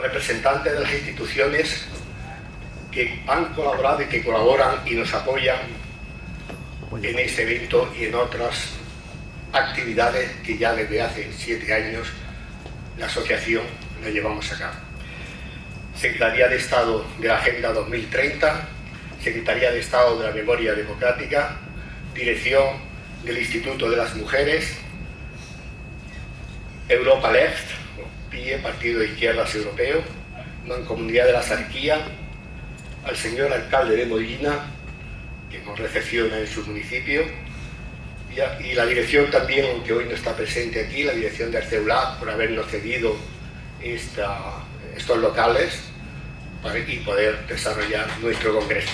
Representantes de las instituciones que han colaborado y que colaboran y nos apoyan en este evento y en otras actividades que ya desde hace 7 años la asociación la llevamos a cabo. Secretaría de Estado de la Agenda 2030, Secretaría de Estado de la Memoria Democrática, Dirección del Instituto de las Mujeres, Europa Left, PIE, Partido de Izquierdas Europeo, Mancomunidad de la Sarquía, al señor alcalde de Molina, que nos recepciona en su municipio, y la dirección también, aunque hoy no está presente aquí, la dirección de Arceulab, por habernos cedido estos locales y poder desarrollar nuestro congreso.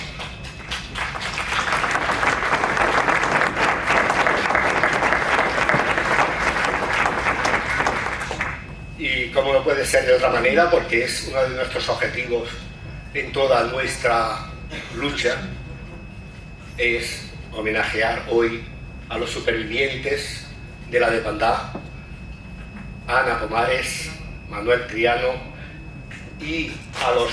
Y como no puede ser de otra manera, porque es uno de nuestros objetivos en toda nuestra lucha, es homenajear hoy a los supervivientes de la desbandada, Ana Pomares, Manuel Triano, y a los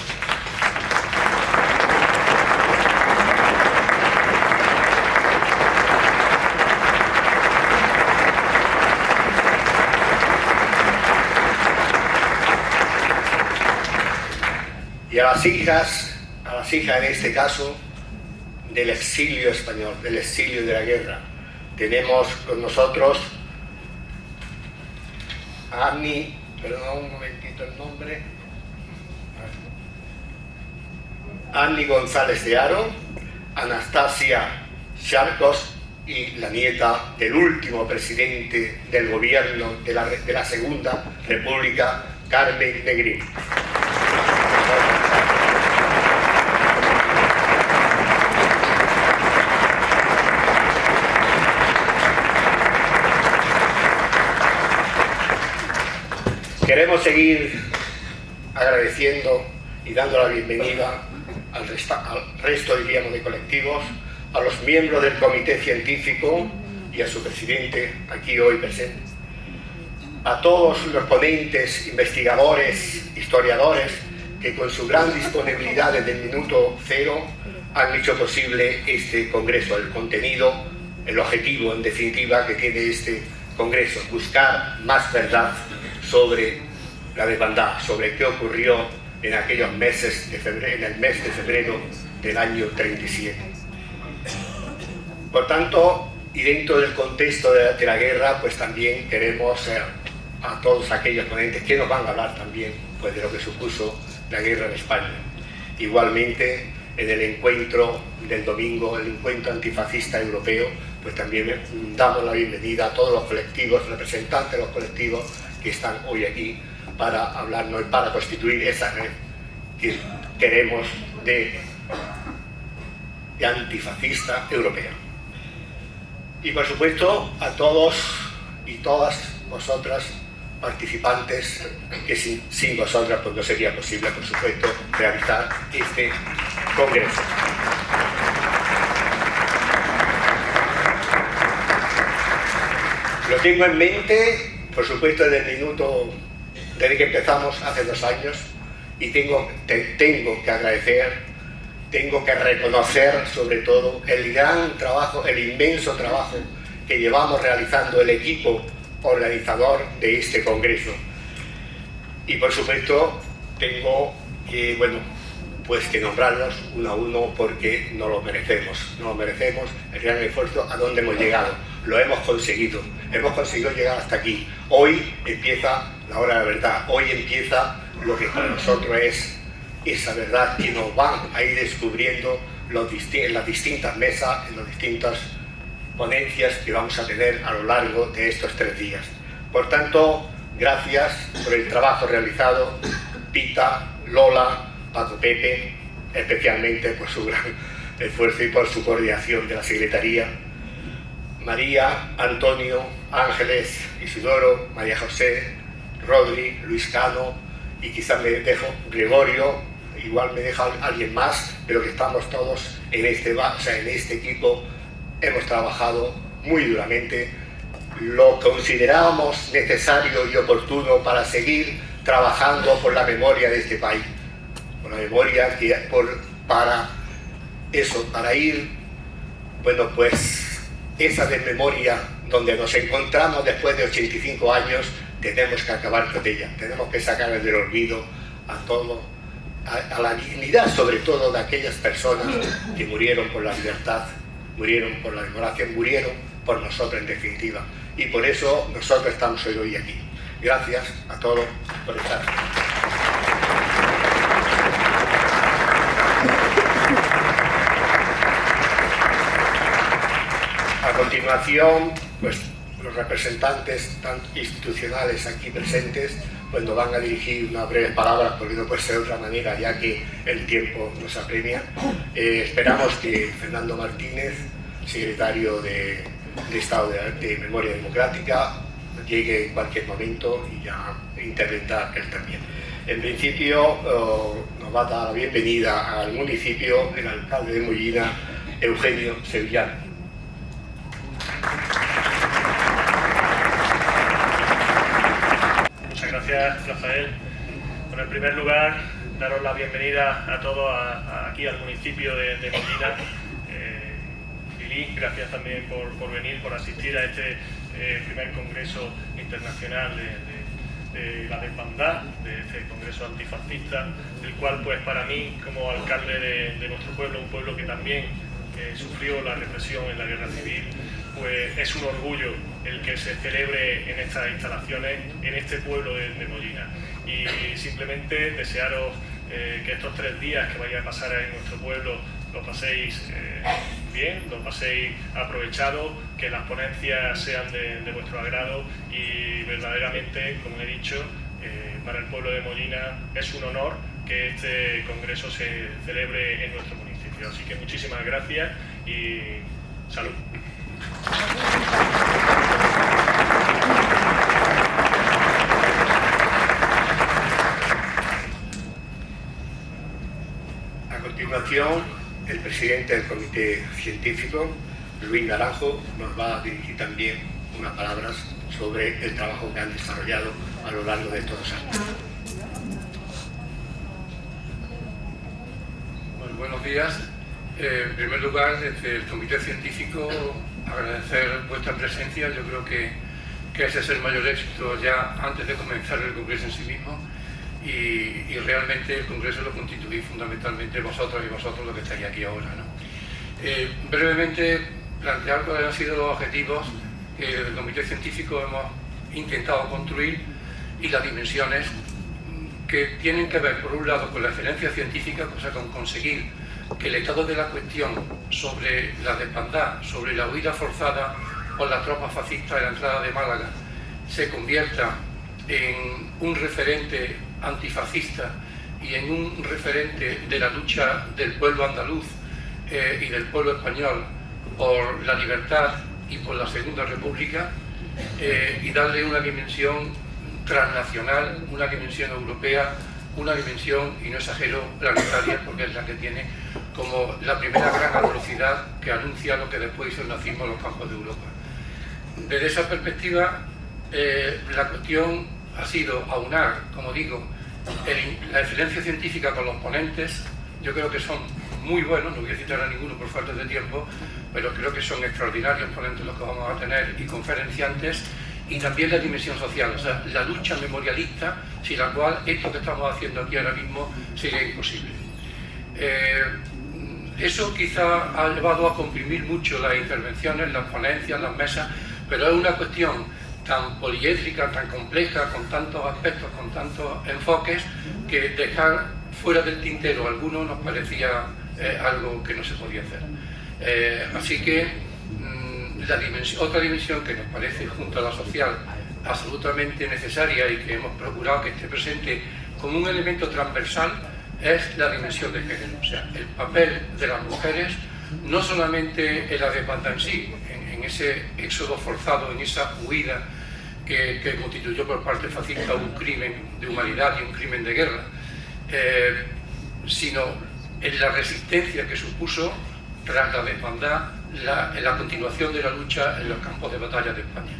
hijas en este caso del exilio español, del exilio de la guerra. Tenemos con nosotros a Annie, perdón un momentito el nombre, Annie González de Haro, Anastasia Charcos y la nieta del último presidente del gobierno de la Segunda República, Carmen Negrín. Queremos seguir agradeciendo y dando la bienvenida al resto, diríamos, de colectivos, a los miembros del comité científico y a su presidente, aquí hoy presente, a todos los ponentes, investigadores, historiadores, que con su gran disponibilidad desde el minuto cero han hecho posible este congreso, el contenido, el objetivo, en definitiva, que tiene este congreso: buscar más verdad sobre la desbandada, sobre qué ocurrió en aquellos meses de febrero, en el mes de febrero del año 37. Por tanto, y dentro del contexto de la guerra, pues también queremos a todos aquellos ponentes que nos van a hablar también pues de lo que supuso la guerra en España. Igualmente, en el encuentro del domingo, el encuentro antifascista europeo, pues también damos la bienvenida a todos los colectivos, representantes de los colectivos que están hoy aquí para hablarnos y para constituir esa red que queremos de antifascista europea. Y por supuesto a todos y todas vosotras participantes, que sin vosotras pues no sería posible, por supuesto, realizar este congreso. Lo tengo en mente, por supuesto, desde que empezamos hace 2 años, y tengo que agradecer, tengo que reconocer sobre todo el gran trabajo, el inmenso trabajo que llevamos realizando el equipo organizador de este congreso. Y por supuesto tengo que, pues que nombrarlos uno a uno, porque nos lo merecemos el gran esfuerzo a donde hemos llegado. Lo hemos conseguido llegar hasta aquí. Hoy empieza la hora de la verdad, hoy empieza lo que para nosotros es esa verdad que nos van a ir descubriendo en las distintas mesas, en las distintas ponencias que vamos a tener a lo largo de estos 3 días. Por tanto, gracias por el trabajo realizado, Pita, Lola, Paco Pepe, especialmente por su gran esfuerzo y por su coordinación de la Secretaría, María, Antonio, Ángeles, Isidoro, María José, Rodri, Luis Cano, y quizás me dejo Gregorio, igual me deja alguien más, pero que estamos todos en este equipo. Hemos trabajado muy duramente, lo considerábamos necesario y oportuno para seguir trabajando por la memoria de este país, por la memoria para ir, bueno, pues esa desmemoria donde nos encontramos después de 85 años, tenemos que acabar con ella, tenemos que sacar del olvido a todo, a la dignidad sobre todo de aquellas personas que murieron por la libertad, murieron por la democracia, murieron por nosotros en definitiva. Y por eso nosotros estamos hoy aquí. Gracias a todos por estar. A continuación, pues los representantes tanto institucionales aquí presentes pues nos van a dirigir unas breves palabras, porque no puede ser de otra manera ya que el tiempo nos apremia. Esperamos que Fernando Martínez, secretario de Estado de Memoria Democrática, llegue en cualquier momento y ya intervenga él también. En principio nos va a dar la bienvenida al municipio el alcalde de Mollina, Eugenio Sevillano. Muchas gracias, Rafael. Bueno, en primer lugar, daros la bienvenida a todos aquí al municipio de Mollina. Lili, gracias también por venir, por asistir a este primer congreso internacional de la desbandada, de este congreso antifascista, el cual, pues para mí, como alcalde de nuestro pueblo, un pueblo que también sufrió la represión en la guerra civil, pues es un orgullo el que se celebre en estas instalaciones, en este pueblo de Mollina. Y simplemente desearos que estos 3 días que vais a pasar en nuestro pueblo lo paséis bien, lo paséis aprovechado, que las ponencias sean de vuestro agrado y verdaderamente, como he dicho, para el pueblo de Mollina es un honor que este congreso se celebre en nuestro municipio. Así que muchísimas gracias y salud. A continuación, el presidente del comité científico, Luis Naranjo, nos va a dirigir también unas palabras sobre el trabajo que han desarrollado a lo largo de estos 2 años. Bueno, buenos días. En primer lugar, desde el comité científico, agradecer vuestra presencia. Yo creo que ese es el mayor éxito ya antes de comenzar el congreso en sí mismo. Y realmente el congreso lo constituís fundamentalmente vosotros y vosotros los que estáis aquí ahora, ¿no? Brevemente plantear cuáles han sido los objetivos que desde el comité científico hemos intentado construir y las dimensiones que tienen que ver, por un lado, con la excelencia científica, cosa con conseguir que el estado de la cuestión sobre la desbandada, sobre la huida forzada por las tropas fascistas de la entrada de Málaga, se convierta en un referente antifascista y en un referente de la lucha del pueblo andaluz y del pueblo español por la libertad y por la Segunda República, y darle una dimensión transnacional, una dimensión europea, una dimensión, y no exagero, planetaria, porque es la que tiene como la primera gran atrocidad que anuncia lo que después hizo el nazismo en los campos de Europa. Desde esa perspectiva, la cuestión ha sido aunar, como digo, la excelencia científica con los ponentes. Yo creo que son muy buenos, no voy a citar a ninguno por falta de tiempo, pero creo que son extraordinarios ponentes los que vamos a tener y conferenciantes, y también la dimensión social, o sea, la lucha memorialista, sin la cual esto que estamos haciendo aquí ahora mismo sería imposible. Eso quizá ha llevado a comprimir mucho las intervenciones, las ponencias, las mesas, pero es una cuestión tan poliédrica, tan compleja, con tantos aspectos, con tantos enfoques, que dejar fuera del tintero alguno nos parecía algo que no se podía hacer. Así que otra dimensión que nos parece, junto a la social, absolutamente necesaria y que hemos procurado que esté presente como un elemento transversal, es la dimensión de género. O sea, el papel de las mujeres, no solamente en la desbandada en sí, en ese éxodo forzado, en esa huida que constituyó por parte fascista un crimen de humanidad y un crimen de guerra, sino en la resistencia que supuso tras la desbandada, en la continuación de la lucha en los campos de batalla de España.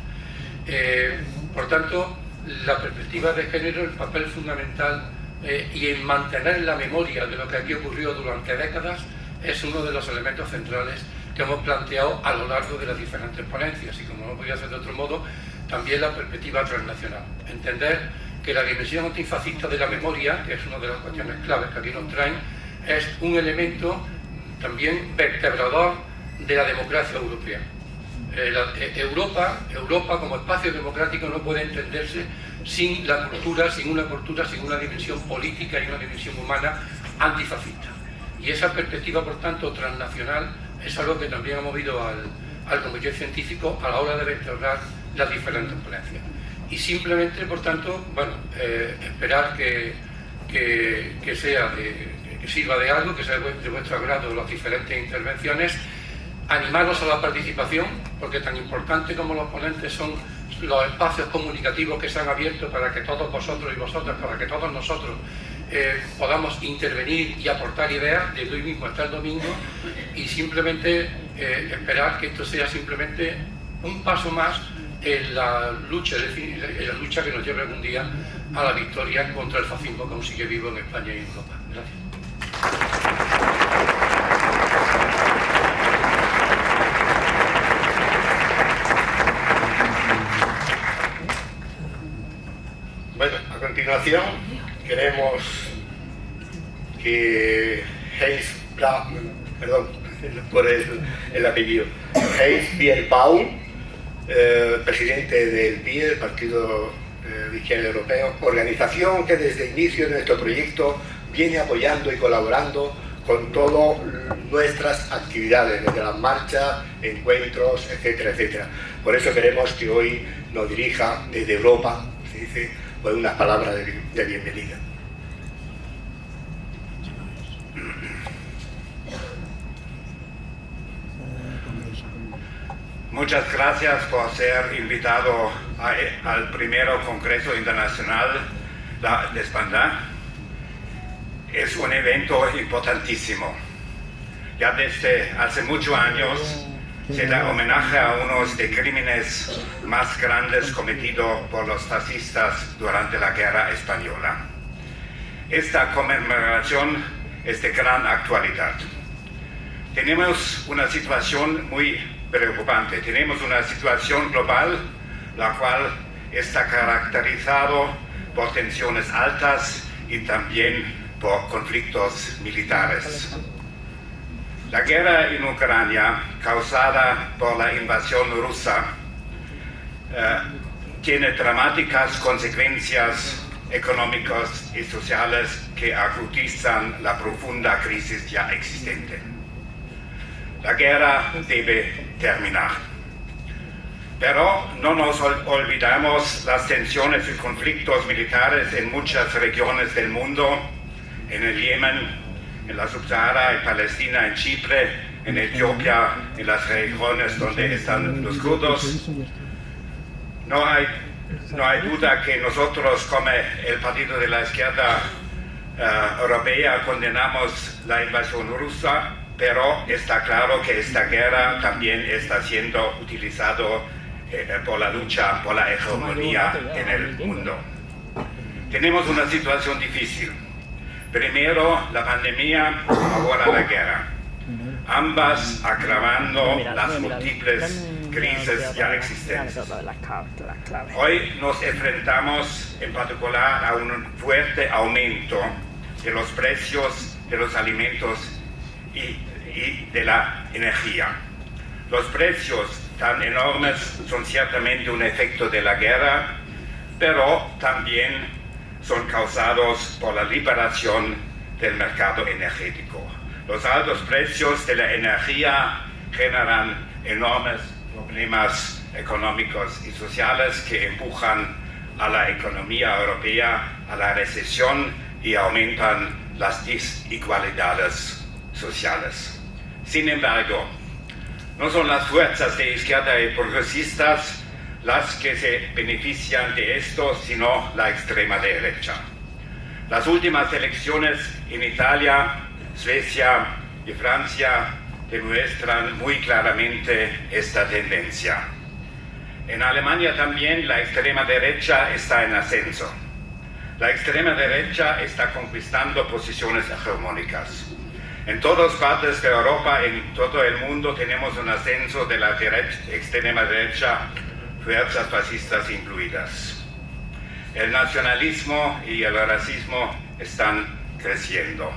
Por tanto, la perspectiva de género, el papel fundamental y en mantener la memoria de lo que aquí ocurrió durante décadas es uno de los elementos centrales que hemos planteado a lo largo de las diferentes ponencias, y como no podía ser de otro modo, también la perspectiva transnacional. Entender que la dimensión antifascista de la memoria, que es una de las cuestiones claves que aquí nos traen, es un elemento también vertebrador de la democracia europea. Europa como espacio democrático no puede entenderse sin la cultura, sin una dimensión política y una dimensión humana antifascista. Y esa perspectiva, por tanto, transnacional, es algo que también ha movido al comité científico a la hora de vertebrar las diferentes ponencias. Y simplemente, por tanto, bueno, esperar que sirva de algo, que sea de vuestro agrado las diferentes intervenciones, animaros a la participación, porque tan importante como los ponentes son los espacios comunicativos que se han abierto para que todos vosotros y vosotras, para que todos nosotros podamos intervenir y aportar ideas desde hoy mismo hasta el domingo, y simplemente esperar que esto sea simplemente un paso más en la lucha que nos lleve algún día a la victoria contra el fascismo que aún sigue vivo en España y en Europa. Gracias. Bueno, a continuación queremos que por el apellido, Heinz Bierbaum, presidente del PIE, el Partido de Izquierda Europeo, organización que desde el inicio de nuestro proyecto viene apoyando y colaborando con todas nuestras actividades, desde las marchas, encuentros, etcétera, etcétera. Por eso queremos que hoy nos dirija desde Europa, se dice, pues unas palabras de bienvenida. Muchas gracias por ser invitado al primero Congreso Internacional de España. Es un evento importantísimo. Ya desde hace muchos años se da homenaje a unos de crímenes más grandes cometidos por los fascistas durante la Guerra Española. Esta conmemoración es de gran actualidad. Tenemos una situación muy preocupante. Tenemos una situación global, la cual está caracterizada por tensiones altas y también por conflictos militares. La guerra en Ucrania, causada por la invasión rusa, tiene dramáticas consecuencias económicas y sociales que agudizan la profunda crisis ya existente. La guerra debe terminar. Pero no nos olvidamos las tensiones y conflictos militares en muchas regiones del mundo, en el Yemen, en la Subsahara, en Palestina, en Chipre, en Etiopía, en las regiones donde están los kurdos. No hay duda que nosotros, como el Partido de la Izquierda Europea, condenamos la invasión rusa, pero está claro que esta guerra también está siendo utilizada por la lucha por la hegemonía en el mundo. Tenemos una situación difícil. Primero la pandemia, ahora la guerra. Ambas agravando las múltiples crisis ya existentes. Hoy nos enfrentamos en particular a un fuerte aumento de los precios de los alimentos y de la energía. Los precios tan enormes son ciertamente un efecto de la guerra, pero también son causados por la liberación del mercado energético. Los altos precios de la energía generan enormes problemas económicos y sociales que empujan a la economía europea a la recesión y aumentan las desigualdades sociales. Sin embargo, no son las fuerzas de izquierda y progresistas las que se benefician de esto, sino la extrema derecha. Las últimas elecciones en Italia, Suecia y Francia demuestran muy claramente esta tendencia. En Alemania también la extrema derecha está en ascenso. La extrema derecha está conquistando posiciones hegemónicas. En todas partes de Europa, en todo el mundo, tenemos un ascenso de la extrema derecha, fuerzas fascistas incluidas. El nacionalismo y el racismo están creciendo.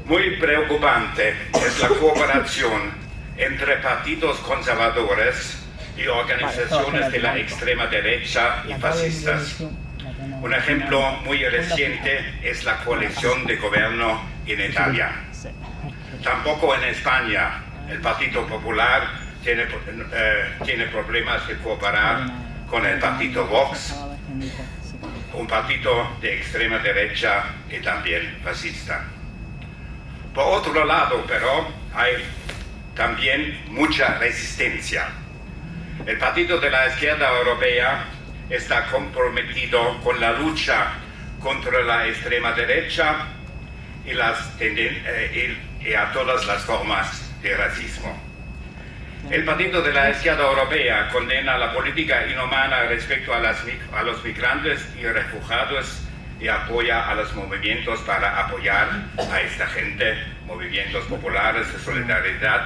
Muy preocupante es la cooperación entre partidos conservadores y organizaciones de la extrema derecha y fascistas. Un ejemplo muy reciente es la coalición de gobierno en Italia. Tampoco en España el Partido Popular tiene problemas de cooperar con el Partido Vox, un partido de extrema derecha y también fascista. Por otro lado, pero, hay también mucha resistencia. El Partido de la Izquierda Europea está comprometido con la lucha contra la extrema derecha y a todas las formas de racismo. El Partido de la Izquierda Europea condena la política inhumana respecto a los migrantes y refugiados y apoya a los movimientos para apoyar a esta gente, movimientos populares de solidaridad,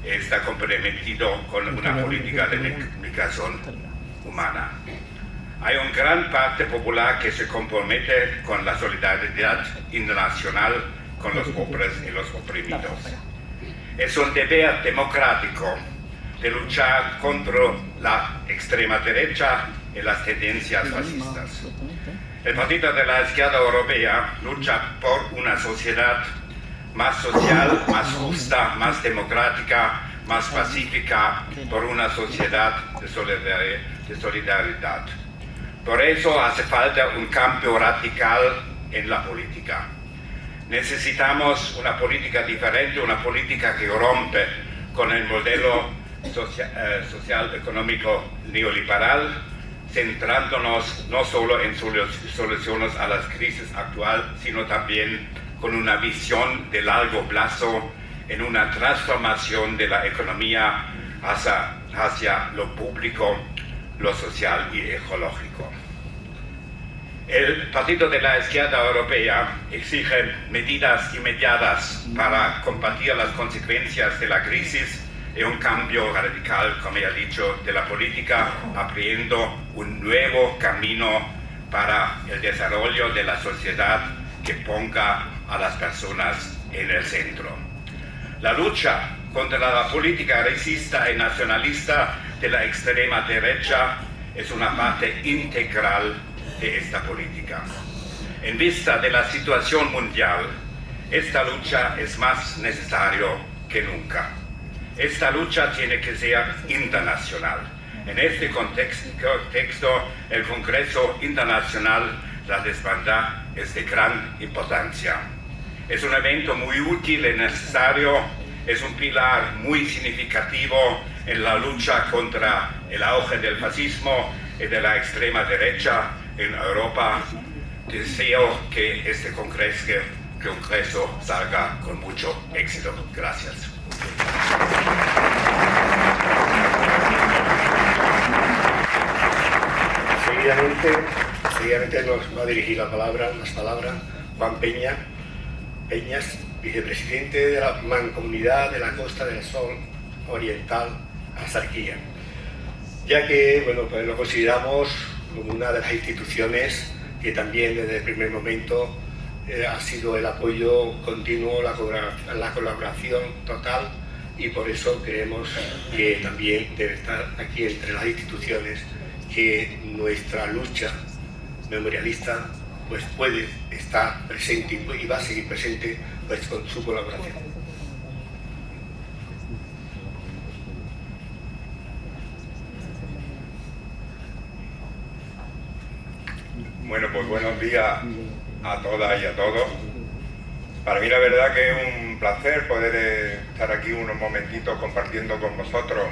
está comprometido con una política de migración humana. Hay una gran parte popular que se compromete con la solidaridad internacional con los pobres y los oprimidos. Es un deber democrático de luchar contra la extrema derecha y las tendencias fascistas. El Partido de la Izquierda Europea lucha por una sociedad más social, más justa, más democrática, más pacífica, por una sociedad de solidaridad. Por eso hace falta un cambio radical en la política. Necesitamos una política diferente, una política que rompe con el modelo social económico neoliberal, centrándonos no solo en soluciones a las crisis actuales, sino también con una visión de largo plazo en una transformación de la economía hacia lo público, lo social y ecológico. El Partido de la Izquierda Europea exige medidas inmediatas para combatir las consecuencias de la crisis y un cambio radical, como ya he dicho, de la política, abriendo un nuevo camino para el desarrollo de la sociedad que ponga a las personas en el centro. La lucha contra la política racista y nacionalista de la extrema derecha es una parte integral de esta política. En vista de la situación mundial, esta lucha es más necesaria que nunca. Esta lucha tiene que ser internacional. En este contexto, el Congreso Internacional La Desbandada es de gran importancia. Es un evento muy útil y necesario, es un pilar muy significativo en la lucha contra el auge del fascismo y de la extrema derecha en Europa. Deseo que este congreso salga con mucho éxito. Gracias. Seguidamente nos va a dirigir las palabras Juan Peñas, vicepresidente de la Mancomunidad de la Costa del Sol Oriental, Axarquía, ya que pues lo consideramos como una de las instituciones que también desde el primer momento ha sido el apoyo continuo, la colaboración total, y por eso creemos que también debe estar aquí entre las instituciones, que nuestra lucha memorialista pues puede estar presente y va a seguir presente pues con su colaboración. Bueno, pues buenos días a todas y a todos. Para mí la verdad que es un placer poder estar aquí unos momentitos compartiendo con vosotros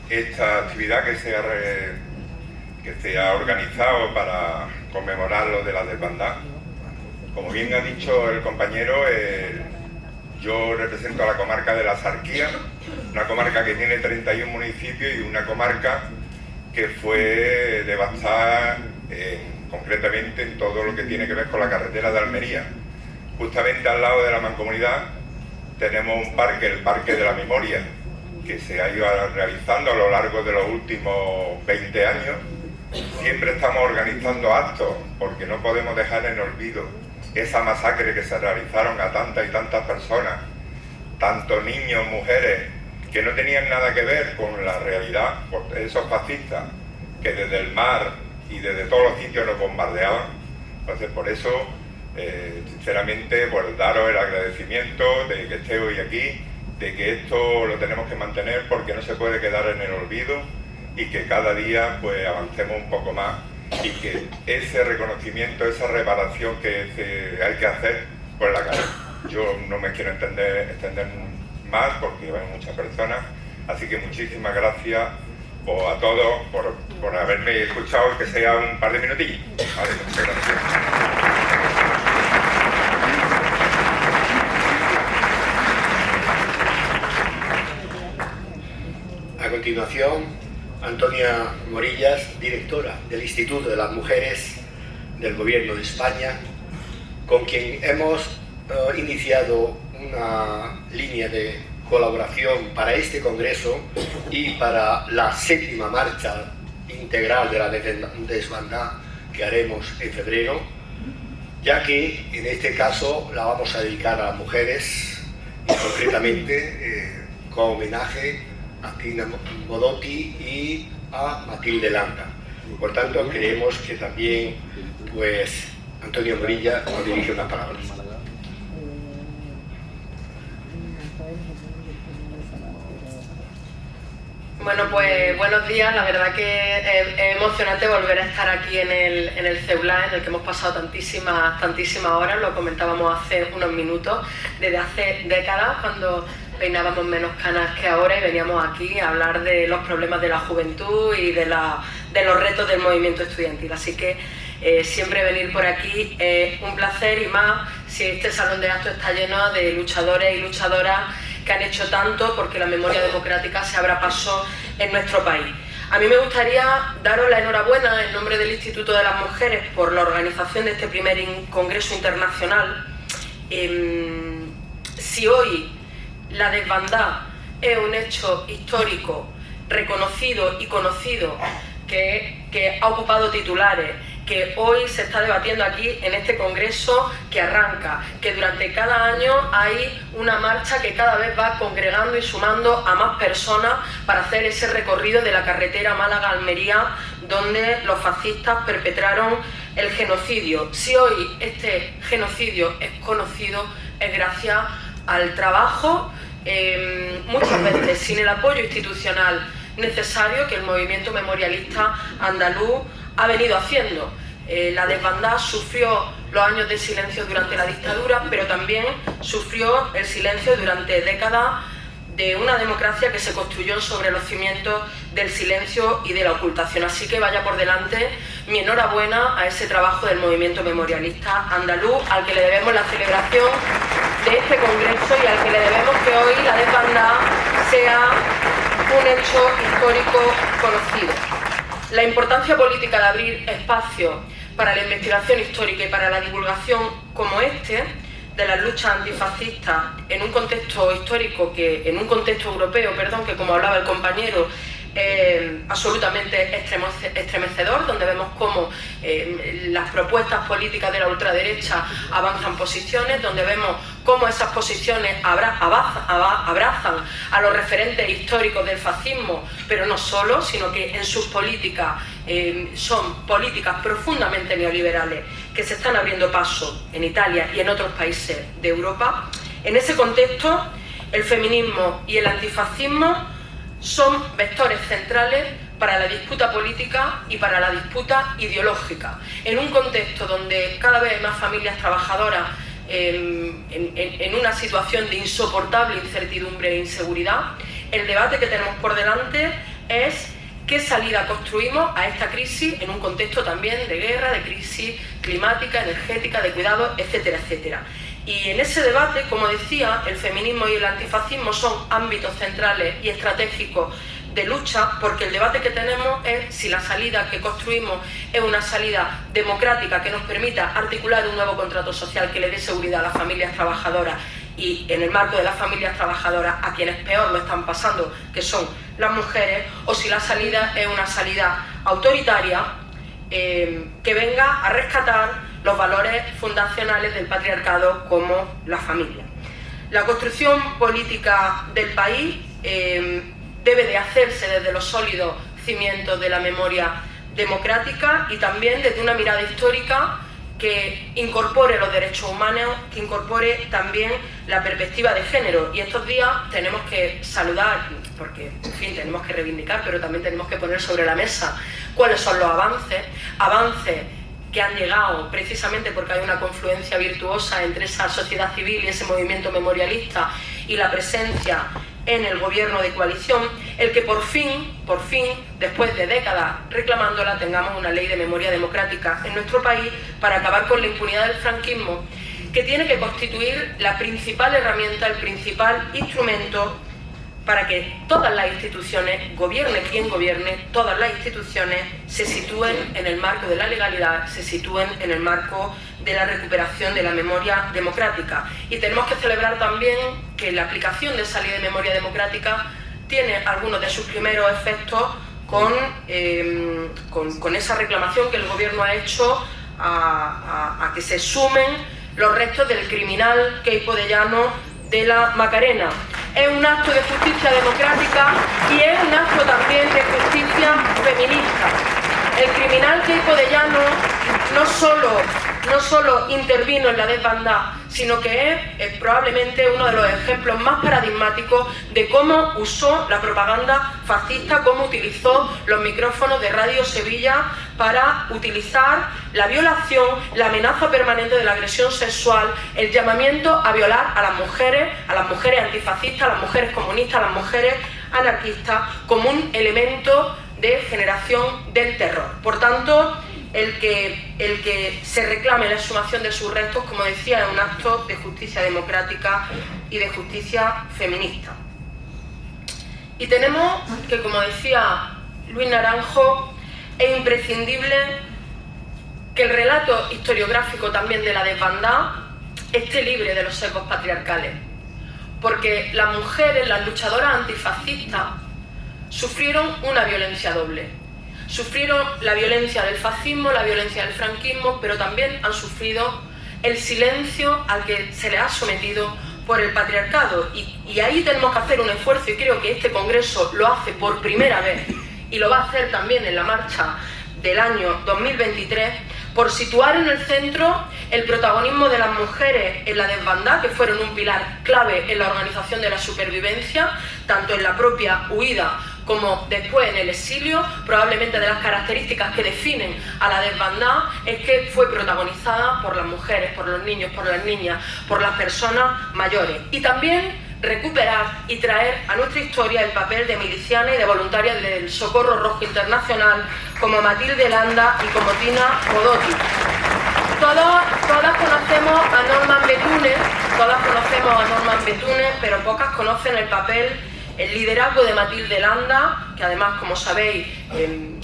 esta actividad que se ha organizado para conmemorar lo de la desbandada. Como bien ha dicho el compañero, Yo represento a la comarca de la Sarquía, una comarca que tiene 31 municipios y una comarca que fue devastada concretamente en todo lo que tiene que ver con la carretera de Almería. Justamente al lado de la Mancomunidad tenemos un parque, el Parque de la Memoria, que se ha ido realizando a lo largo de los últimos 20 años. Siempre estamos organizando actos porque no podemos dejar en olvido esa masacre que se realizaron a tantas y tantas personas, tantos niños, mujeres, que no tenían nada que ver con la realidad, por esos fascistas que desde el mar y desde todos los sitios nos bombardeaban. Entonces, por eso, sinceramente, pues daros el agradecimiento de que esté hoy aquí, de que esto lo tenemos que mantener porque no se puede quedar en el olvido y que cada día pues avancemos un poco más y que ese reconocimiento, esa reparación que hay que hacer, pues la haga. Yo no me quiero extender más porque hay muchas personas, así que muchísimas gracias a todos por haberme escuchado, que sea un par de minutillos. Vale, muchas gracias. A continuación, Antonia Morillas, directora del Instituto de las Mujeres del Gobierno de España, con quien hemos iniciado una línea de colaboración para este congreso y para la 7ª marcha integral de la desbandada que haremos en febrero, ya que en este caso la vamos a dedicar a las mujeres y concretamente con homenaje a Tina Modotti y a Matilde Landa. Por tanto, creemos que también pues Antonia Morilla nos dirige unas palabras. Bueno, pues buenos días. La verdad que es emocionante volver a estar aquí en el CEULA, en el que hemos pasado tantísimas horas. Lo comentábamos hace unos minutos, desde hace décadas, cuando peinábamos menos canas que ahora y veníamos aquí a hablar de los problemas de la juventud y de los retos del movimiento estudiantil. Así que siempre venir por aquí es un placer, y más si este salón de actos está lleno de luchadores y luchadoras que han hecho tanto porque la memoria democrática se abra paso en nuestro país. A mí me gustaría daros la enhorabuena en nombre del Instituto de las Mujeres por la organización de este primer congreso internacional. Si hoy la desbandada es un hecho histórico, reconocido y conocido, que ha ocupado titulares, que hoy se está debatiendo aquí en este congreso que arranca, que durante cada año hay una marcha que cada vez va congregando y sumando a más personas para hacer ese recorrido de la carretera Málaga-Almería, donde los fascistas perpetraron el genocidio. Si hoy este genocidio es conocido, es gracias al trabajo, muchas veces sin el apoyo institucional necesario, que el movimiento memorialista andaluz ha venido haciendo. La desbandada sufrió los años de silencio durante la dictadura, pero también sufrió el silencio durante décadas de una democracia que se construyó sobre los cimientos del silencio y de la ocultación. Así que vaya por delante mi enhorabuena a ese trabajo del movimiento memorialista andaluz, al que le debemos la celebración de este congreso y al que le debemos que hoy la desbandada sea un hecho histórico conocido. La importancia política de abrir espacios para la investigación histórica y para la divulgación como este, de las luchas antifascistas en un contexto histórico, en un contexto europeo, que como hablaba el compañero, absolutamente estremecedor, donde vemos cómo las propuestas políticas de la ultraderecha avanzan posiciones, donde vemos cómo esas posiciones abrazan a los referentes históricos del fascismo, pero no solo, sino que en sus políticas son políticas profundamente neoliberales que se están abriendo paso en Italia y en otros países de Europa. En ese contexto, el feminismo y el antifascismo son vectores centrales para la disputa política y para la disputa ideológica. En un contexto donde cada vez hay más familias trabajadoras en una situación de insoportable incertidumbre e inseguridad, el debate que tenemos por delante es qué salida construimos a esta crisis en un contexto también de guerra, de crisis climática, energética, de cuidados, etcétera, etcétera. Y en ese debate, como decía, el feminismo y el antifascismo son ámbitos centrales y estratégicos de lucha, porque el debate que tenemos es si la salida que construimos es una salida democrática que nos permita articular un nuevo contrato social que le dé seguridad a las familias trabajadoras y, en el marco de las familias trabajadoras, a quienes peor lo están pasando, que son las mujeres, o si la salida es una salida autoritaria que venga a rescatar los valores fundacionales del patriarcado como la familia. La construcción política del país debe de hacerse desde los sólidos cimientos de la memoria democrática y también desde una mirada histórica que incorpore los derechos humanos, que incorpore también la perspectiva de género. Y estos días tenemos que saludar, porque en fin, tenemos que reivindicar, pero también tenemos que poner sobre la mesa cuáles son los avances que han llegado precisamente porque hay una confluencia virtuosa entre esa sociedad civil y ese movimiento memorialista y la presencia en el gobierno de coalición, el que por fin, después de décadas reclamándola, tengamos una ley de memoria democrática en nuestro país para acabar con la impunidad del franquismo, que tiene que constituir la principal herramienta, el principal instrumento para que todas las instituciones, gobierne quien gobierne, todas las instituciones se sitúen en el marco de la legalidad, se sitúen en el marco de la recuperación de la memoria democrática. Y tenemos que celebrar también que la aplicación de esa ley de memoria democrática tiene algunos de sus primeros efectos con esa reclamación que el Gobierno ha hecho a que se sumen los restos del criminal Queipo de Llano de la Macarena. Es un acto de justicia democrática y es un acto también de justicia feminista. El criminal Queipo de Llano no solo intervino en la desbandada, sino que es probablemente uno de los ejemplos más paradigmáticos de cómo usó la propaganda fascista, cómo utilizó los micrófonos de Radio Sevilla para utilizar la violación, la amenaza permanente de la agresión sexual, el llamamiento a violar a las mujeres antifascistas, a las mujeres comunistas, a las mujeres anarquistas, como un elemento de generación del terror. Por tanto, el que se reclame la exhumación de sus restos, como decía, es un acto de justicia democrática y de justicia feminista. Y tenemos que, como decía Luis Naranjo, es imprescindible que el relato historiográfico también de la desbandada esté libre de los sesgos patriarcales, porque las mujeres, las luchadoras antifascistas, sufrieron una violencia doble. Sufrieron la violencia del fascismo, la violencia del franquismo, pero también han sufrido el silencio al que se les ha sometido por el patriarcado. Y ahí tenemos que hacer un esfuerzo, y creo que este Congreso lo hace por primera vez, y lo va a hacer también en la marcha del año 2023, por situar en el centro el protagonismo de las mujeres en la desbandada, que fueron un pilar clave en la organización de la supervivencia, tanto en la propia huida como después en el exilio. Probablemente de las características que definen a la desbandada es que fue protagonizada por las mujeres, por los niños, por las niñas, por las personas mayores. Y también recuperar y traer a nuestra historia el papel de milicianas y de voluntarias del Socorro Rojo Internacional, como Matilde Landa y como Tina Modotti. Todas conocemos a Norman Betune, pero pocas conocen el papel, el liderazgo de Matilde Landa, que además, como sabéis,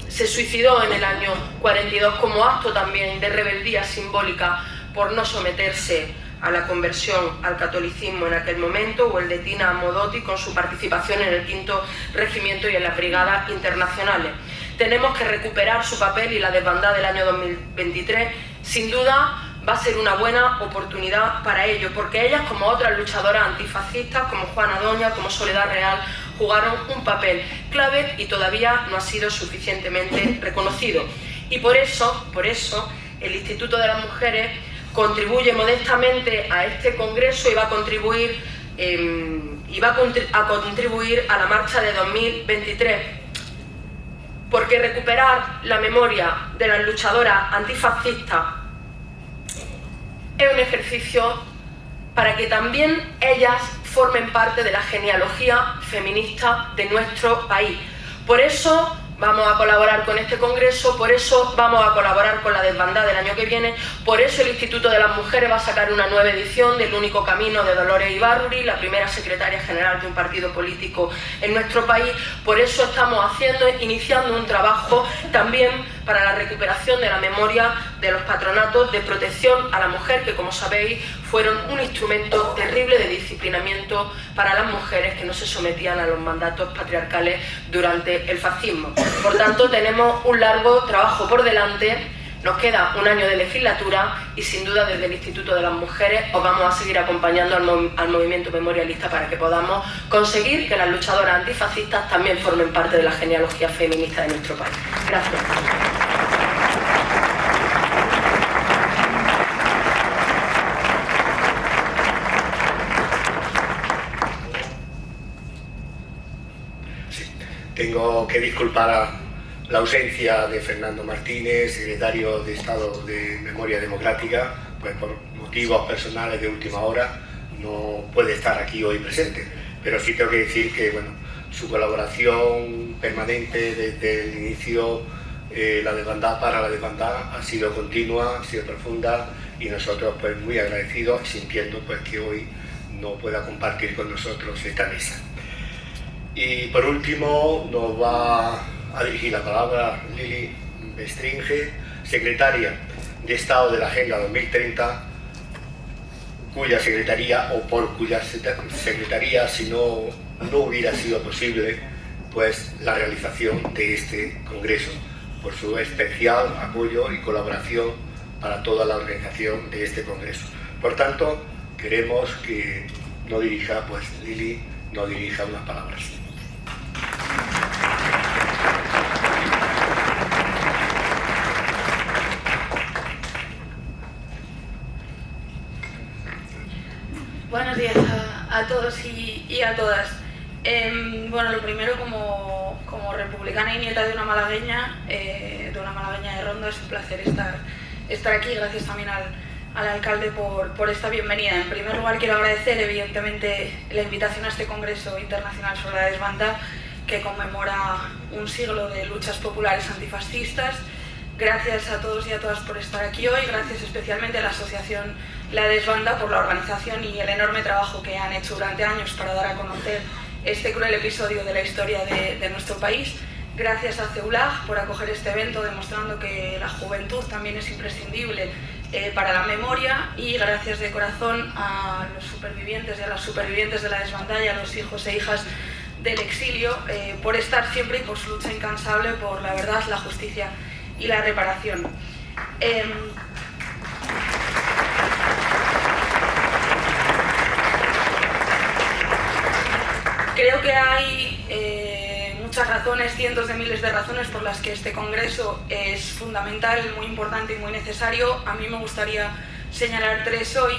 se suicidó en el año 42 como acto también de rebeldía simbólica por no someterse a la conversión al catolicismo en aquel momento, o el de Tina Modotti con su participación en el 5º Regimiento y en las brigadas internacionales. Tenemos que recuperar su papel, y la desbandada del año 2023 sin duda va a ser una buena oportunidad para ello, porque ellas, como otras luchadoras antifascistas, como Juana Doña, como Soledad Real, jugaron un papel clave y todavía no ha sido suficientemente reconocido. Y por eso el Instituto de las Mujeres contribuye modestamente a este congreso y va a contribuir a la marcha de 2023, porque recuperar la memoria de las luchadoras antifascistas es un ejercicio para que también ellas formen parte de la genealogía feminista de nuestro país. Por eso vamos a colaborar con este congreso, por eso vamos a colaborar con la desbandada del año que viene, por eso el Instituto de las Mujeres va a sacar una nueva edición del Único Camino de Dolores Ibárruri, la primera secretaria general de un partido político en nuestro país. Por eso estamos iniciando un trabajo también para la recuperación de la memoria de los patronatos de protección a la mujer, que, como sabéis, fueron un instrumento terrible de disciplinamiento para las mujeres que no se sometían a los mandatos patriarcales durante el fascismo. Por tanto, tenemos un largo trabajo por delante, nos queda un año de legislatura y sin duda desde el Instituto de las Mujeres os vamos a seguir acompañando al movimiento memorialista para que podamos conseguir que las luchadoras antifascistas también formen parte de la genealogía feminista de nuestro país. Gracias. Tengo que disculpar a la ausencia de Fernando Martínez, secretario de Estado de Memoria Democrática, pues por motivos personales de última hora no puede estar aquí hoy presente. Pero sí tengo que decir que bueno, su colaboración permanente desde el inicio, la desbandada para la desbandada, ha sido continua, ha sido profunda y nosotros pues muy agradecidos, sintiendo pues que hoy no pueda compartir con nosotros esta mesa. Y por último nos va a dirigir la palabra Lili Bestringe, secretaria de Estado de la Agenda 2030, cuya secretaría, o por cuya secretaría, si no hubiera sido posible, pues la realización de este congreso, por su especial apoyo y colaboración para toda la organización de este congreso. Por tanto, queremos que Lili nos dirija unas palabras. Buenos días a todos y a todas. Bueno, lo primero, como republicana y nieta de una malagueña de Ronda, es un placer estar aquí. Gracias también al alcalde por esta bienvenida. En primer lugar, quiero agradecer evidentemente la invitación a este Congreso Internacional sobre la Desbandada, que conmemora un siglo de luchas populares antifascistas. Gracias a todos y a todas por estar aquí hoy, gracias especialmente a la asociación La Desbanda por la organización y el enorme trabajo que han hecho durante años para dar a conocer este cruel episodio de la historia de nuestro país. Gracias a CEULAG por acoger este evento, demostrando que la juventud también es imprescindible para la memoria, y gracias de corazón a los supervivientes y a las supervivientes de la Desbandada y a los hijos e hijas del exilio por estar siempre y por su lucha incansable por la verdad, la justicia y la reparación. Creo que hay muchas razones, cientos de miles de razones por las que este congreso es fundamental, muy importante y muy necesario. A mí me gustaría señalar tres hoy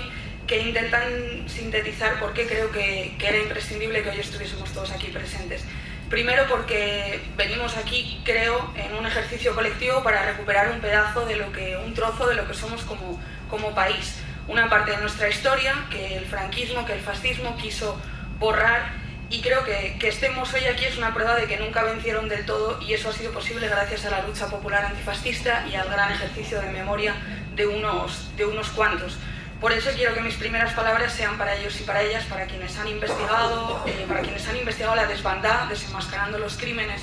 que intentan sintetizar por qué creo que era imprescindible que hoy estuviésemos todos aquí presentes. Primero, porque venimos aquí, creo, en un ejercicio colectivo para recuperar un trozo de lo que somos como país. Una parte de nuestra historia que el franquismo, que el fascismo quiso borrar, y creo que estemos hoy aquí es una prueba de que nunca vencieron del todo, y eso ha sido posible gracias a la lucha popular antifascista y al gran ejercicio de memoria de unos cuantos. Por eso quiero que mis primeras palabras sean para ellos y para ellas, para quienes han investigado la desbandada, desenmascarando los crímenes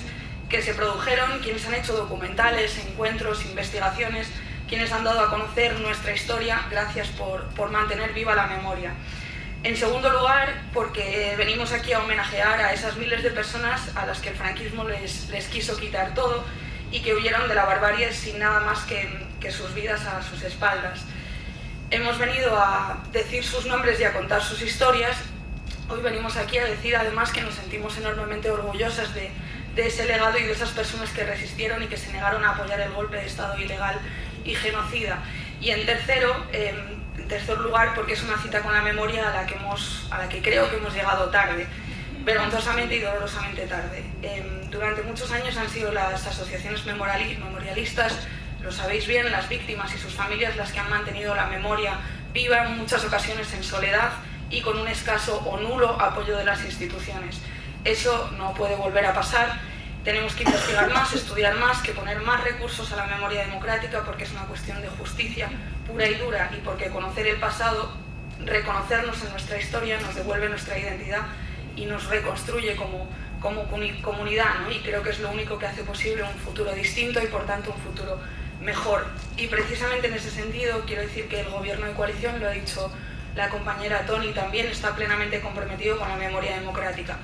que se produjeron, quienes han hecho documentales, encuentros, investigaciones, quienes han dado a conocer nuestra historia. Gracias por mantener viva la memoria. En segundo lugar, porque venimos aquí a homenajear a esas miles de personas a las que el franquismo les quiso quitar todo y que huyeron de la barbarie sin nada más que sus vidas a sus espaldas. Hemos venido a decir sus nombres y a contar sus historias. Hoy venimos aquí a decir además que nos sentimos enormemente orgullosas de ese legado y de esas personas que resistieron y que se negaron a apoyar el golpe de Estado ilegal y genocida. Y en tercer lugar, porque es una cita con la memoria a la que creo que hemos llegado tarde, vergonzosamente y dolorosamente tarde. Durante muchos años han sido las asociaciones memorialistas, lo sabéis bien, las víctimas y sus familias las que han mantenido la memoria viva, en muchas ocasiones en soledad y con un escaso o nulo apoyo de las instituciones. Eso no puede volver a pasar, Tenemos que investigar más, estudiar más, que poner más recursos a la memoria democrática, porque es una cuestión de justicia pura y dura, y porque conocer el pasado, reconocernos en nuestra historia, nos devuelve nuestra identidad y nos reconstruye como comunidad, ¿no? Y creo que es lo único que hace posible un futuro distinto y por tanto un futuro mejor. Y precisamente en ese sentido quiero decir que el gobierno de coalición, lo ha dicho la compañera Toni, también está plenamente comprometido con la memoria democrática.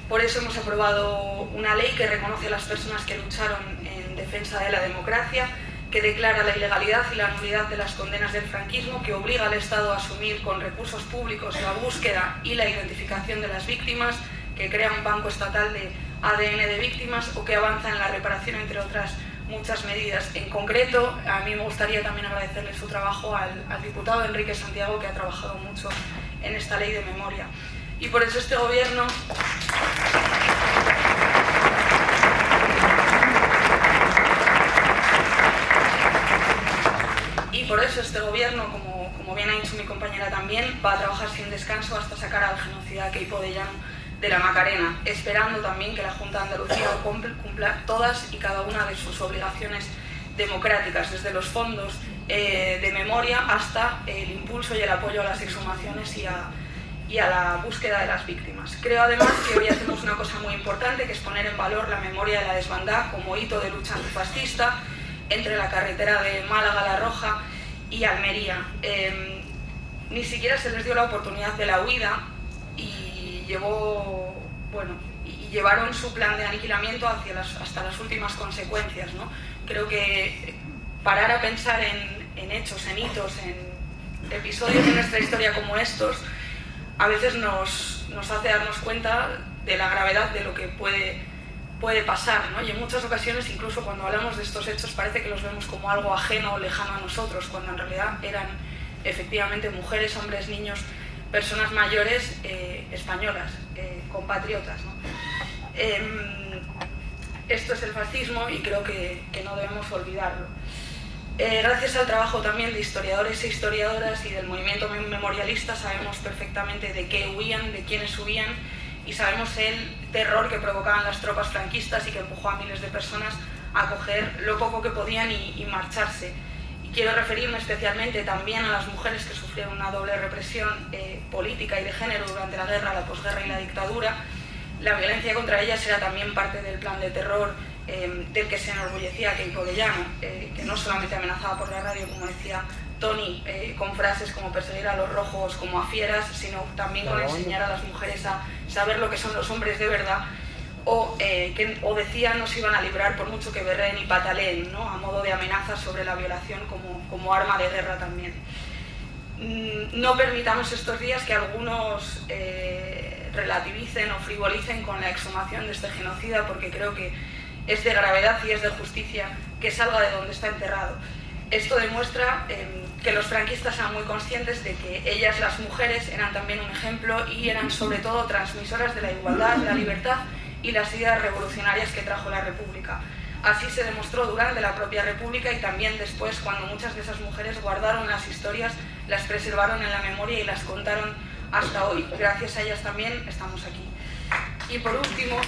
Por eso hemos aprobado una ley que reconoce a las personas que lucharon en defensa de la democracia, que declara la ilegalidad y la nulidad de las condenas del franquismo, que obliga al Estado a asumir con recursos públicos la búsqueda y la identificación de las víctimas, que crea un banco estatal de ADN de víctimas o que avanza en la reparación, entre otras muchas medidas. En concreto, a mí me gustaría también agradecerle su trabajo al diputado Enrique Santiago, que ha trabajado mucho en esta ley de memoria. Y por eso este gobierno como bien ha dicho mi compañera también, va a trabajar sin descanso hasta sacar al genocida Queipo de Llano de la Macarena, esperando también que la Junta de Andalucía cumpla todas y cada una de sus obligaciones democráticas, desde los fondos de memoria hasta el impulso y el apoyo a las exhumaciones y a la búsqueda de las víctimas. Creo además que hoy hacemos una cosa muy importante, que es poner en valor la memoria de la desbandada como hito de lucha antifascista entre la carretera de Málaga-La Roja y Almería. Ni siquiera se les dio la oportunidad de la huida y llevaron su plan de aniquilamiento hasta las últimas consecuencias, ¿no? Creo que parar a pensar en hechos, en hitos, en episodios de nuestra historia como estos, a veces nos hace darnos cuenta de la gravedad de lo que puede pasar, ¿no? Y en muchas ocasiones, incluso cuando hablamos de estos hechos, parece que los vemos como algo ajeno o lejano a nosotros, cuando en realidad eran efectivamente mujeres, hombres, niños, personas mayores españolas, compatriotas, ¿no? Esto es el fascismo y creo que no debemos olvidarlo. Gracias al trabajo también de historiadores e historiadoras y del movimiento memorialista sabemos perfectamente de qué huían, de quiénes huían, y sabemos el terror que provocaban las tropas franquistas y que empujó a miles de personas a coger lo poco que podían y marcharse. Y quiero referirme especialmente también a las mujeres que sufrieron una doble represión política y de género durante la guerra, la posguerra y la dictadura. La violencia contra ellas era también parte del plan de terror del que se enorgullecía Queipo de Llano, que no solamente amenazaba por la radio, como decía Toni, con frases como perseguir a los rojos como a fieras, sino también con enseñar a las mujeres a saber lo que son los hombres de verdad, o decía no se iban a librar por mucho que berreen y pataleen, ¿no? A modo de amenaza sobre la violación como arma de guerra también. No permitamos estos días que algunos relativicen o frivolicen con la exhumación de este genocida, porque creo que es de gravedad y es de justicia que salga de donde está enterrado. Esto demuestra que los franquistas eran muy conscientes de que ellas, las mujeres, eran también un ejemplo y eran sobre todo transmisoras de la igualdad, la libertad y las ideas revolucionarias que trajo la República. Así se demostró durante la propia República y también después, cuando muchas de esas mujeres guardaron las historias, las preservaron en la memoria y las contaron hasta hoy. Gracias a ellas también estamos aquí. Y por último,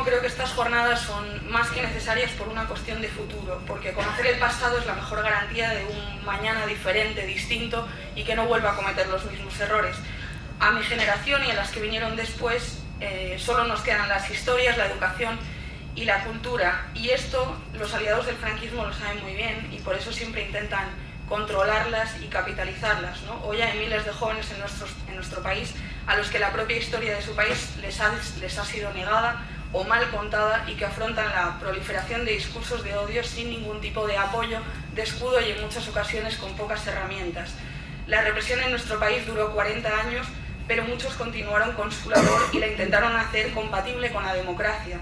creo que estas jornadas son más que necesarias por una cuestión de futuro, porque conocer el pasado es la mejor garantía de un mañana diferente, distinto y que no vuelva a cometer los mismos errores. A mi generación y a las que vinieron después solo nos quedan las historias, la educación y la cultura, y esto los aliados del franquismo lo saben muy bien y por eso siempre intentan controlarlas y capitalizarlas, ¿no? Hoy hay miles de jóvenes en nuestro país a los que la propia historia de su país les ha sido negada o mal contada y que afrontan la proliferación de discursos de odio sin ningún tipo de apoyo, de escudo y en muchas ocasiones con pocas herramientas. La represión en nuestro país duró 40 años, pero muchos continuaron con su labor y la intentaron hacer compatible con la democracia.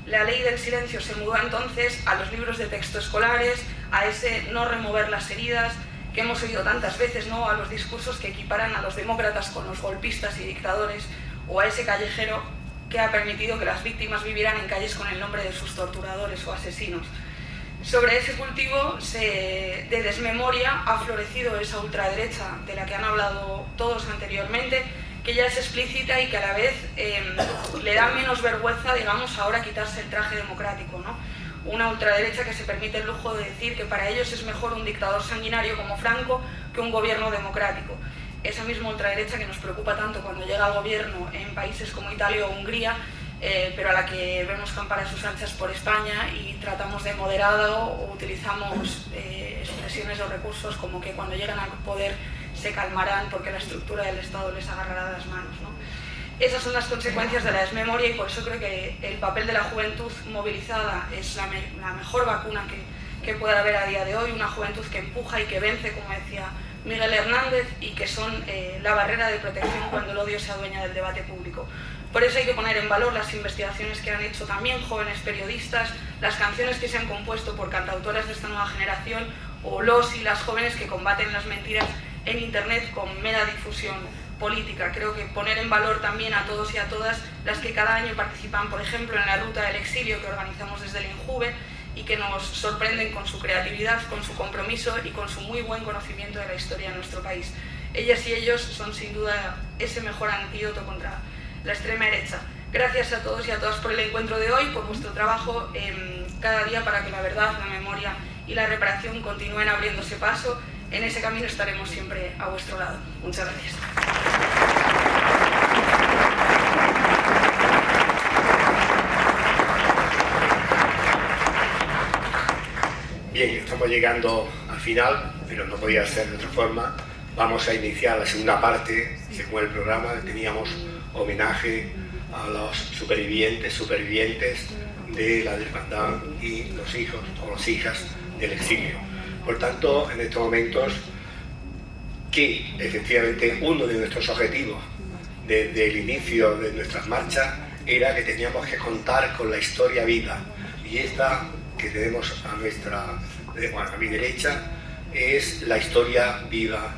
La ley del silencio se mudó entonces a los libros de texto escolares, a ese no remover las heridas que hemos oído tantas veces, ¿no? A los discursos que equiparan a los demócratas con los golpistas y dictadores, o a ese callejero que ha permitido que las víctimas vivieran en calles con el nombre de sus torturadores o asesinos. Sobre ese cultivo de desmemoria ha florecido esa ultraderecha de la que han hablado todos anteriormente, que ya es explícita y que a la vez le da menos vergüenza, digamos, ahora quitarse el traje democrático, ¿no? Una ultraderecha que se permite el lujo de decir que para ellos es mejor un dictador sanguinario como Franco que un gobierno democrático. Esa misma ultraderecha que nos preocupa tanto cuando llega al gobierno en países como Italia o Hungría, pero a la que vemos campar a sus anchas por España y tratamos de moderado o utilizamos expresiones o recursos como que cuando llegan al poder se calmarán porque la estructura del Estado les agarrará las manos, ¿no? Esas son las consecuencias de la desmemoria y por eso creo que el papel de la juventud movilizada es la mejor vacuna que puede haber a día de hoy, una juventud que empuja y que vence, como decía Miguel Hernández, y que son la barrera de protección cuando el odio se adueña del debate público. Por eso hay que poner en valor las investigaciones que han hecho también jóvenes periodistas, las canciones que se han compuesto por cantautoras de esta nueva generación o los y las jóvenes que combaten las mentiras en Internet con mera difusión política. Creo que poner en valor también a todos y a todas las que cada año participan, por ejemplo, en la Ruta del Exilio que organizamos desde el INJUVE y que nos sorprenden con su creatividad, con su compromiso y con su muy buen conocimiento de la historia de nuestro país. Ellas y ellos son sin duda ese mejor antídoto contra la extrema derecha. Gracias a todos y a todas por el encuentro de hoy, por vuestro trabajo cada día para que la verdad, la memoria y la reparación continúen abriéndose paso. En ese camino estaremos siempre a vuestro lado. Muchas gracias. Bien, estamos llegando al final, pero no podía ser de otra forma. Vamos a iniciar la segunda parte, según el programa. Teníamos homenaje a los supervivientes de la desbandada y los hijos o las hijas del exilio. Por tanto, en estos momentos, que efectivamente uno de nuestros objetivos desde el inicio de nuestras marchas era que teníamos que contar con la historia viva, y esta que tenemos a mi derecha es la historia viva,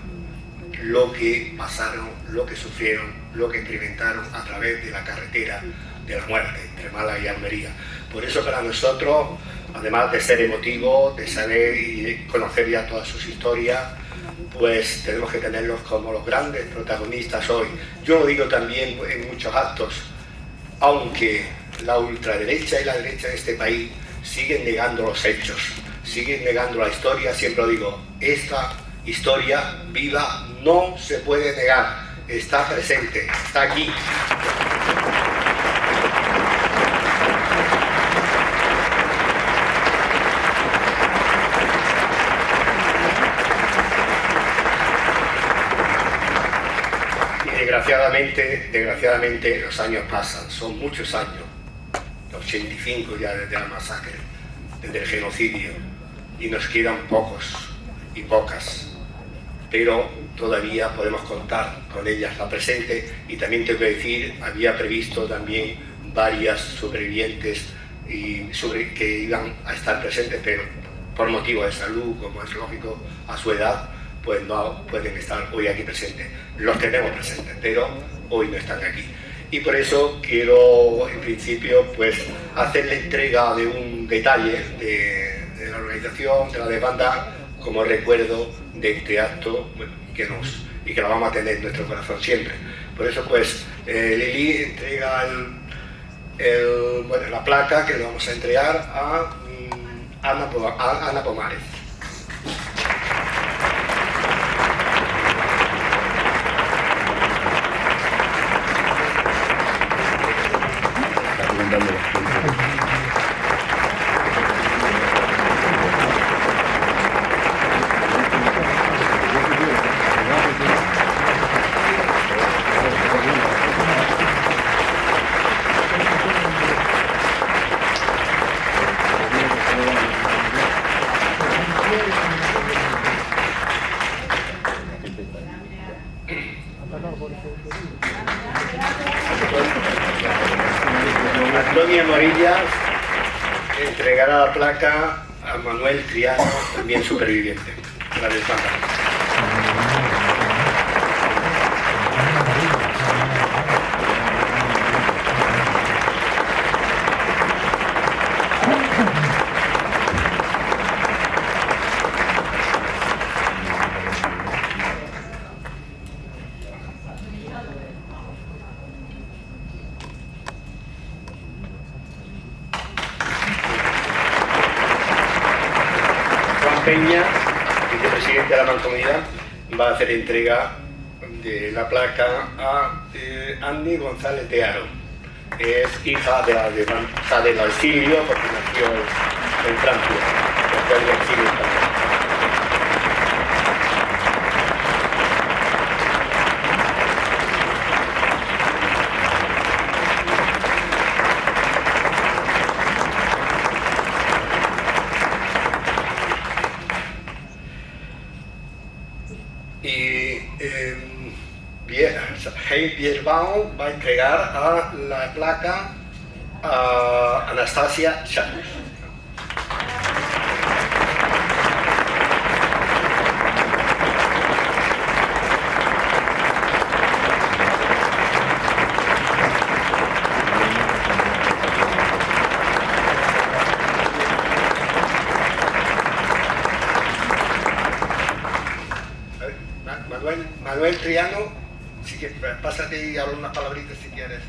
lo que pasaron, lo que sufrieron, lo que experimentaron a través de la carretera de la muerte entre Málaga y Almería. Por eso para nosotros, además de ser emotivo, de saber y conocer ya todas sus historias, pues tenemos que tenerlos como los grandes protagonistas hoy. Yo lo digo también en muchos actos, aunque la ultraderecha y la derecha de este país siguen negando los hechos, siguen negando la historia, siempre lo digo, esta historia viva no se puede negar, está presente, está aquí. Desgraciadamente los años pasan, son muchos años, 85 ya desde la masacre, desde el genocidio, y nos quedan pocos y pocas, pero todavía podemos contar con ellas la presente. Y también tengo que decir, había previsto también varias supervivientes que iban a estar presentes, pero por motivo de salud, como es lógico, a su edad, pues no pueden estar hoy aquí presentes. Los tenemos presentes, pero hoy no están aquí. Y por eso quiero, en principio, pues hacer la entrega de un detalle de la organización, de la desbandada, como recuerdo de este acto, bueno, y que lo vamos a tener en nuestro corazón siempre. Por eso, pues, Lili entrega la placa que le vamos a entregar a Ana Pomares. Antonia Morillas entregará la placa a Manuel Triano, también superviviente, la desbandada. Peña, vicepresidente de la Mancomunidad, va a hacer entrega de la placa a Andy González de Aro. Es hija del exilio, porque nació en Francia, después del exilio español. Heinz Bierbaum va a entregar a la placa a Anastasia Chávez. Manuel Triano, si quieres, pásate y habla unas palabritas si quieres.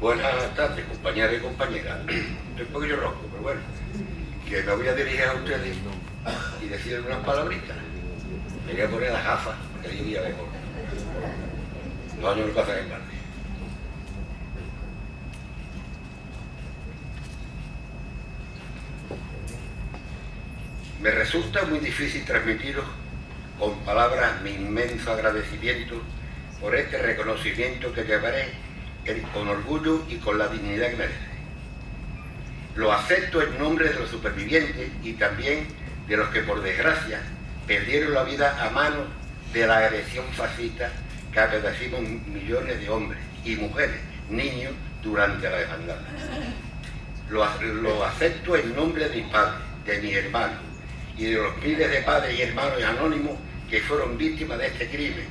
Buenas tardes, compañeros y compañeras. Estoy un poquillo rojo, pero bueno, que me voy a dirigir a ustedes y decirles unas palabritas. Me voy a poner las gafas, porque yo ya mejor. Los años me pasan en parte. Me resulta muy difícil transmitiros con palabras mi inmenso agradecimiento por este reconocimiento que llevaré con orgullo y con la dignidad que merece. Lo acepto en nombre de los supervivientes y también de los que por desgracia perdieron la vida a manos de la agresión fascista que padecimos millones de hombres y mujeres, niños, durante la desbandada. Lo acepto en nombre de mis padres, de mis hermanos y de los miles de padres y hermanos anónimos que fueron víctimas de este crimen.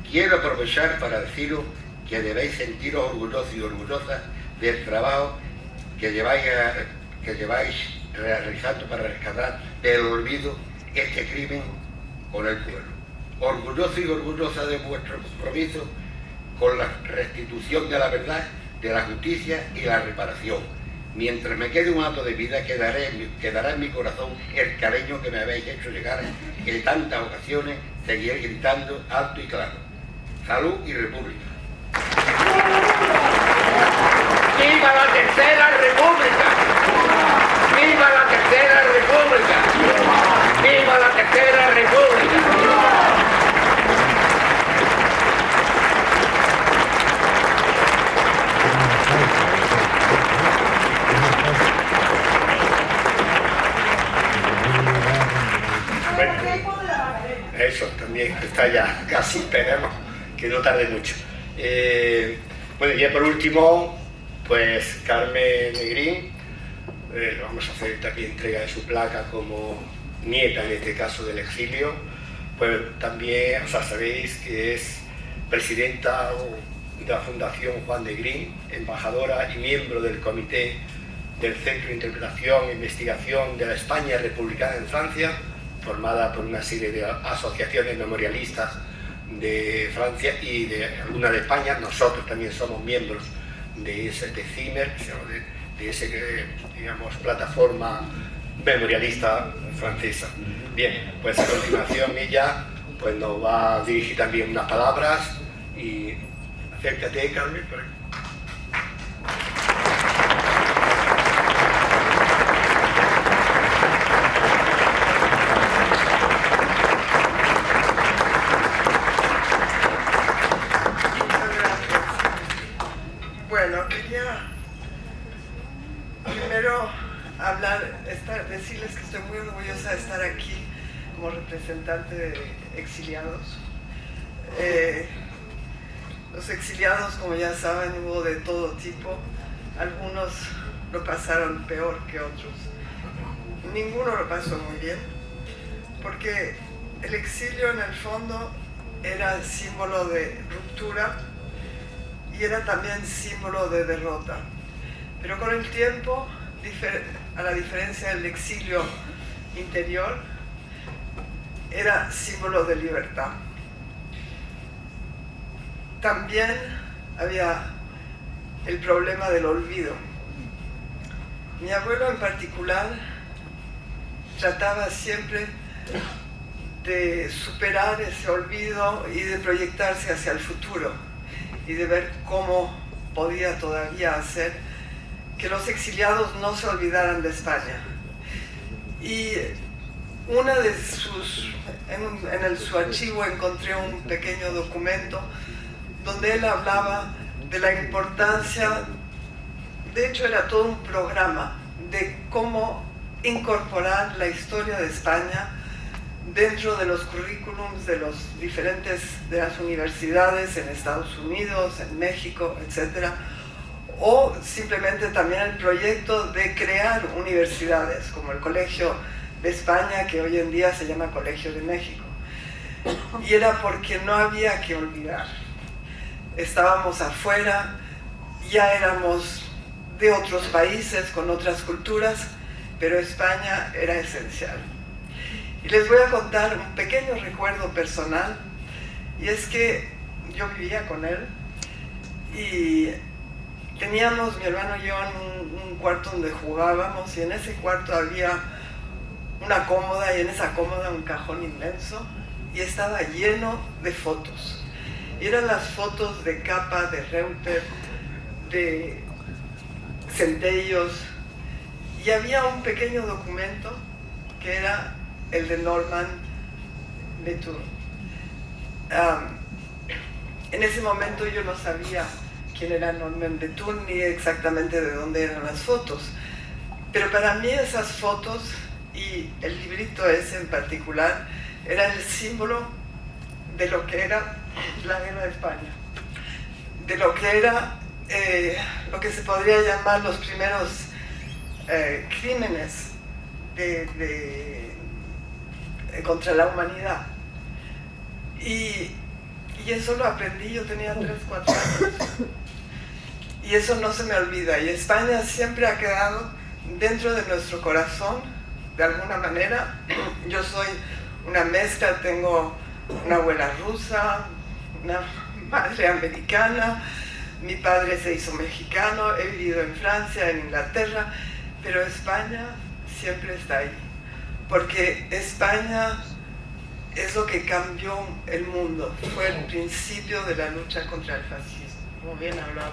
Quiero aprovechar para deciros que debéis sentiros orgullosos y orgullosas del trabajo que lleváis realizando para rescatar del olvido este crimen con el pueblo. Orgulloso y orgullosa de vuestro compromiso con la restitución de la verdad, de la justicia y la reparación. Mientras me quede un acto de vida, quedará en mi corazón el cariño que me habéis hecho llegar, que en tantas ocasiones seguiré gritando alto y claro. Salud y República. ¡Viva la Tercera República! ¡Viva la Tercera República! ¡Viva la Tercera República! Eso también está ya casi, esperemos que no tarde mucho. Bueno, y ya por último, pues Carmen Negrín, vamos a hacer también entrega de su placa como nieta, en este caso, del exilio. Pues también, o sea, sabéis que es presidenta de la Fundación Juan Negrín, embajadora y miembro del comité del Centro de Interpretación e Investigación de la España Republicana en Francia, formada por una serie de asociaciones memorialistas de Francia y de alguna de España. Nosotros también somos miembros de CIMER, de esa, digamos, plataforma memorialista francesa. Bien, pues a continuación ella pues nos va a dirigir también unas palabras y acércate, Carmen. Decirles que estoy muy orgullosa de estar aquí como representante de exiliados. Los exiliados, como ya saben, hubo de todo tipo. Algunos lo pasaron peor que otros. Ninguno lo pasó muy bien, porque el exilio en el fondo era símbolo de ruptura y era también símbolo de derrota. Pero con el tiempo, a la diferencia del exilio interior, era símbolo de libertad. También había el problema del olvido. Mi abuelo en particular trataba siempre de superar ese olvido y de proyectarse hacia el futuro y de ver cómo podía todavía hacer que los exiliados no se olvidaran de España. Y en su archivo encontré un pequeño documento donde él hablaba de la importancia, de hecho era todo un programa de cómo incorporar la historia de España dentro de los currículums de las universidades en Estados Unidos, en México, etc. O simplemente también el proyecto de crear universidades, como el Colegio de España, que hoy en día se llama Colegio de México. Y era porque no había que olvidar. Estábamos afuera, ya éramos de otros países, con otras culturas, pero España era esencial. Y les voy a contar un pequeño recuerdo personal, y es que yo vivía con él, y teníamos, mi hermano y yo, un cuarto donde jugábamos, y en ese cuarto había una cómoda, y en esa cómoda un cajón inmenso, y estaba lleno de fotos. Y eran las fotos de Capa, de Reuter, de Centellos, y había un pequeño documento que era el de Norman Bethune. En ese momento yo no sabía quién era Norman Bethune ni exactamente de dónde eran las fotos, pero para mí esas fotos y el librito ese en particular era el símbolo de lo que era la guerra de España, de lo que era lo que se podría llamar los primeros crímenes contra la humanidad. Y eso lo aprendí, yo tenía 3, 4 años. Y eso no se me olvida. Y España siempre ha quedado dentro de nuestro corazón, de alguna manera. Yo soy una mezcla, tengo una abuela rusa, una madre americana, mi padre se hizo mexicano, he vivido en Francia, en Inglaterra, pero España siempre está ahí. Porque España es lo que cambió el mundo, fue el principio de la lucha contra el fascismo, como bien hablaba.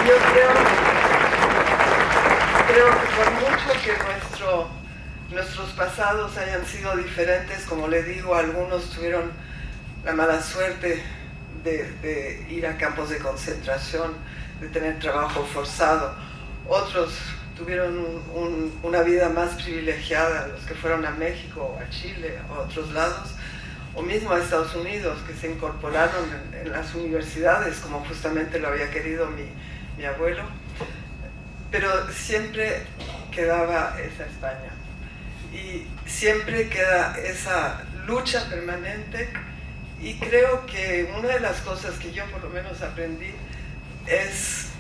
Yo creo que por mucho que nuestros pasados hayan sido diferentes, como le digo, algunos tuvieron la mala suerte de ir a campos de concentración, de tener trabajo forzado, otros tuvieron una vida más privilegiada, los que fueron a México o a Chile o a otros lados, o mismo a Estados Unidos, que se incorporaron en las universidades, como justamente lo había querido mi abuelo, pero siempre quedaba esa España, y siempre queda esa lucha permanente, y creo que una de las cosas que yo por lo menos aprendí es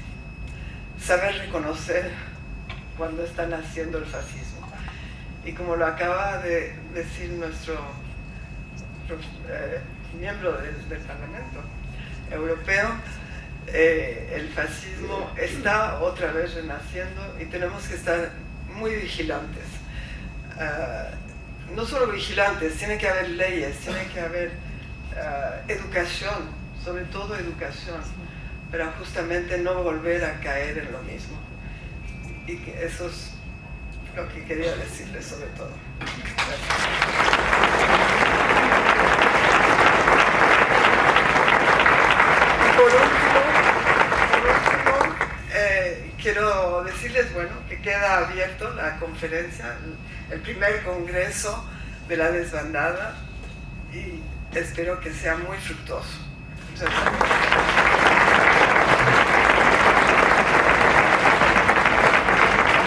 saber reconocer cuando está naciendo el fascismo. Y como lo acaba de decir nuestro miembro del Parlamento Europeo, el fascismo está otra vez renaciendo y tenemos que estar muy vigilantes. No solo vigilantes, tiene que haber leyes, tiene que haber educación, sobre todo educación, para justamente no volver a caer en lo mismo. Y que eso es lo que quería decirles sobre todo. Gracias. Y por último, quiero decirles, bueno, que queda abierto la conferencia, el primer congreso de la desbandada, y espero que sea muy fructuoso. Muchas gracias.